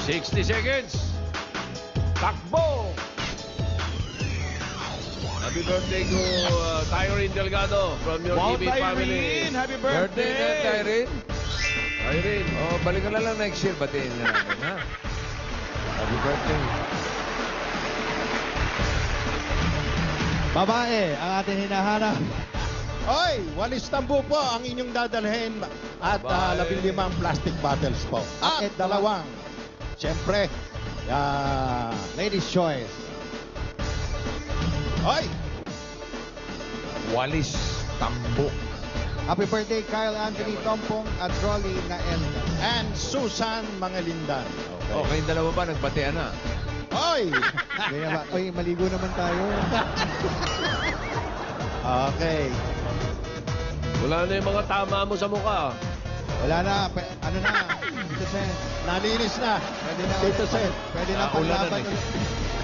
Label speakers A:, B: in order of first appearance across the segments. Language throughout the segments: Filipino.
A: 60 seconds. Takbo! Happy birthday to Tyrene Delgado from your
B: Wow,
A: TV family.
B: Tyrene! Happy
C: Birthday na,
B: birthday!
C: Tyrene.
A: Tyrene.
C: Oh, balikan na lang next year. Batiin na natin, ha? Happy birthday.
D: Babae, ang ating hinahanap.
B: Oy, walis tambo po ang inyong dadalhin at
A: Bye.
B: 15 plastic bottles po. At
D: Bakit?
B: dalawang, siyempre,
D: Ladies' choice.
B: oy,
C: Walis Tambo.
D: Happy birthday, Kyle Anthony Tompong at Rolly Naelda.
B: and Susan Mangalindan.
C: Oh, kayong dalawa ba nagbatean na?
B: Oy!
D: Ganyan ba? Oy, maligo naman tayo.
B: Okay.
A: Wala na yung mga tama mo sa mukha.
D: Wala na. Ano na? Tito Sen.
B: Nalinis na.
D: Pwede na.
B: Tito Sen.
D: Pwede na
C: Naulanan
D: paglaban
C: eh.
D: ulit.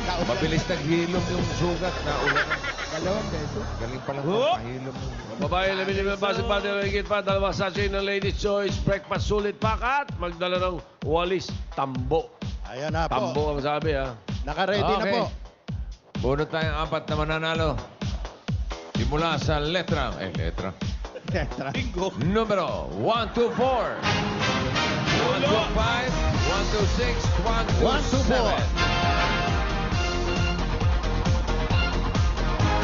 D: Kaulan.
C: Mabilis naghilom yung sugat na ulan.
D: Dalawang beses.
C: Galing pala
A: Oh!
C: pahilom.
A: Babae, lamin yung basit pa, higit pa, dalawang sachet ng Ladies' Choice, breakfast sulit pakat, magdala ng walis tambo.
B: Ayan na po.
A: Tambo ang sabi, ha?
B: Naka-ready na
C: Okay.
B: po.
C: Bunot tayong apat na mananalo. Simula sa letra. Letra.
B: Bingo.
C: Numero 1 to 4. 1 to 5. 1 to 6. 1 to
B: 1 to 4.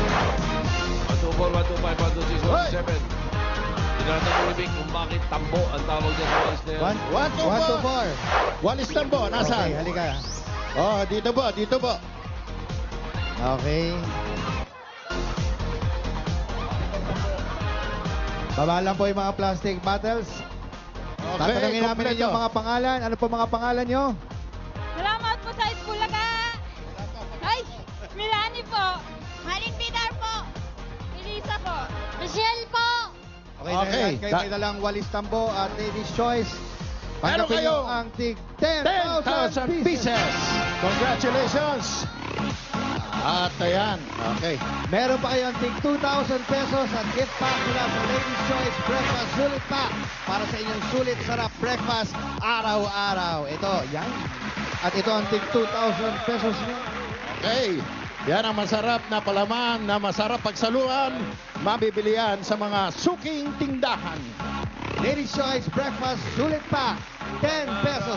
A: 1, 2, 4, 1, 2, 5, 1, 2, 6, 1,
B: Hoy!
A: 2, 7. Tinatanong mo ibig kung bakit tambo ang tawag dyan sa walis na yan.
B: 1 to
D: 1 to
B: 4.
D: 4.
B: Walis tambo.
D: Okay,
B: Nasaan?
D: halika.
B: Oh, dito po, dito po.
D: Okay. Baba lang po yung mga plastic bottles. Tatanungin namin
B: kompleto.
D: yung mga pangalan. Ano po mga pangalan nyo?
E: Salamat po sa Iskulaga. Ay, Milani po. Maling Bidar po. Elisa po. Michelle po.
D: Okay,
B: Okay.
D: dahil kayo may dalang walis tambo at ladies' choice.
B: Meron
D: Tanggapin
B: kayo
D: nyo ang tig
B: 10,000
D: 10,000
B: pieces. Congratulations. At ayan. Okay.
D: Meron pa kayo ang tig 2,000 pesos at gift pack mula sa Ladies' Choice Breakfast Sulit Pack para sa inyong sulit sarap breakfast araw-araw. Ito, yan. At ito ang tig 2,000 pesos nyo.
B: Okay. Yan ang masarap na palaman na masarap pagsaluhan. Mabibili yan sa mga suking tindahan.
D: Ladies' Choice Breakfast Sulit Pack, 10 pesos